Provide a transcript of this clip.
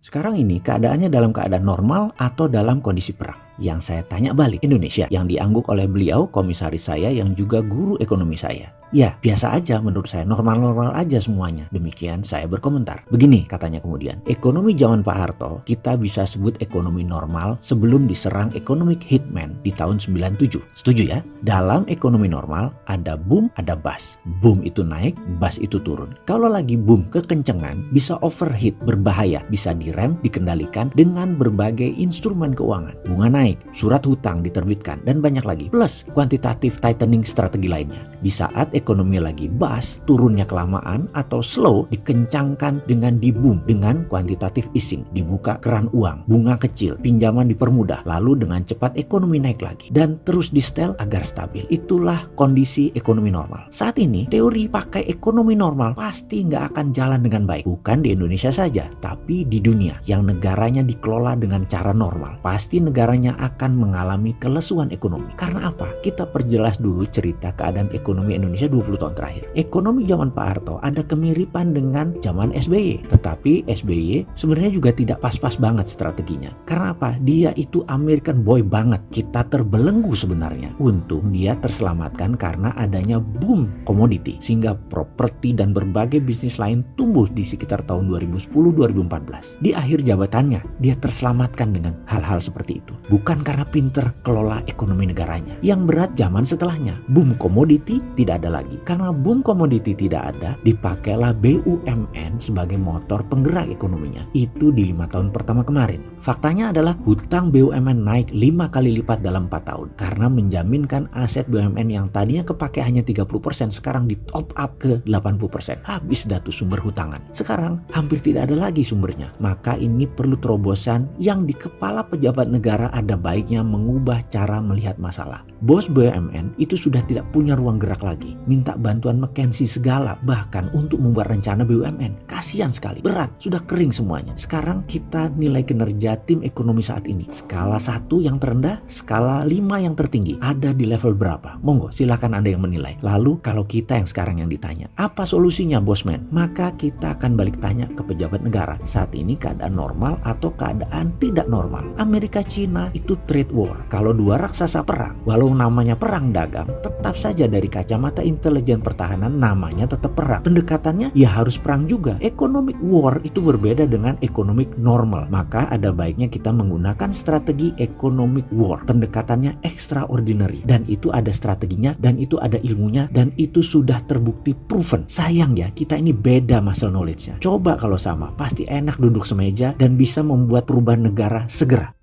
Sekarang ini keadaannya dalam keadaan normal atau dalam kondisi perang? Yang saya tanya balik, Indonesia yang diangguk oleh beliau, komisaris saya yang juga guru ekonomi saya. Ya, biasa aja menurut saya, normal-normal aja semuanya. Demikian saya berkomentar. Begini katanya kemudian, ekonomi zaman Pak Harto kita bisa sebut ekonomi normal sebelum diserang economic hitman di tahun 97. Setuju ya? Dalam ekonomi normal ada boom, ada bust. Boom itu naik, bust itu turun. Kalau lagi boom kekencengan, bisa overheat, berbahaya, bisa direm, dikendalikan dengan berbagai instrumen keuangan. Bunga naik, surat hutang diterbitkan, dan banyak lagi. Plus kuantitatif tightening strategi lainnya. Di saat ekonomi lagi bust, turunnya kelamaan atau slow dikencangkan dengan di-boom dengan kuantitatif easing, dibuka keran uang, bunga kecil, pinjaman dipermudah, lalu dengan cepat ekonomi naik lagi dan terus di-setel agar stabil. Itulah kondisi ekonomi normal. Saat ini teori pakai ekonomi normal pasti nggak akan jalan dengan baik. Bukan di Indonesia saja, tapi di dunia yang negaranya dikelola dengan cara normal. Pasti negaranya akan mengalami kelesuan ekonomi. Karena apa? Kita perjelas dulu cerita keadaan ekonomi Indonesia 20 tahun terakhir. Ekonomi zaman Pak Harto ada kemiripan dengan zaman SBY. Tetapi SBY sebenarnya juga tidak pas-pas banget strateginya. Karena apa? Dia itu American boy banget. Kita terbelenggu sebenarnya. Untung dia terselamatkan karena adanya boom komoditi. Sehingga properti dan berbagai bisnis lain tumbuh di sekitar tahun 2010-2014. Di akhir jabatannya, dia terselamatkan dengan hal-hal seperti itu. Bukan karena pinter kelola ekonomi negaranya. Yang berat zaman setelahnya. Boom komoditi tidak ada lagi. Karena boom komoditi tidak ada, dipakailah BUMN sebagai motor penggerak ekonominya. Itu di 5 tahun pertama kemarin. Faktanya adalah hutang BUMN naik 5 kali lipat dalam 4 tahun. Karena menjaminkan aset BUMN yang tadinya kepake hanya 30%, sekarang di top up ke 80%. Habis dah tuh sumber hutangan. Sekarang hampir tidak ada lagi sumbernya. Maka ini perlu terobosan yang di kepala pejabat negara ada baiknya mengubah cara melihat masalah. Bos BUMN itu sudah tidak punya ruang gerak lagi. Minta bantuan McKinsey segala, bahkan untuk membuat rencana BUMN. Kasihan sekali, berat, sudah kering semuanya. Sekarang kita nilai kinerja tim ekonomi saat ini. Skala 1 yang terendah, skala 5 yang tertinggi. Ada di level berapa? Monggo, silakan Anda yang menilai. Lalu kalau kita yang sekarang yang ditanya, apa solusinya bosman? Maka kita akan balik tanya ke pejabat negara. Saat ini keadaan normal atau keadaan tidak normal? Amerika Cina itu trade war. Kalau dua raksasa perang, walau namanya perang dagang, tetap saja dari kacamata intelijen pertahanan namanya tetap perang. Pendekatannya ya harus perang juga. Economic war itu berbeda dengan economic normal. Maka ada baiknya kita menggunakan strategi economic war. Pendekatannya extraordinary. Dan itu ada strateginya, dan itu ada ilmunya, dan itu sudah terbukti proven. Sayang ya, kita ini beda muscle knowledge-nya. Coba kalau sama, pasti enak duduk semeja dan bisa membuat perubahan negara segera.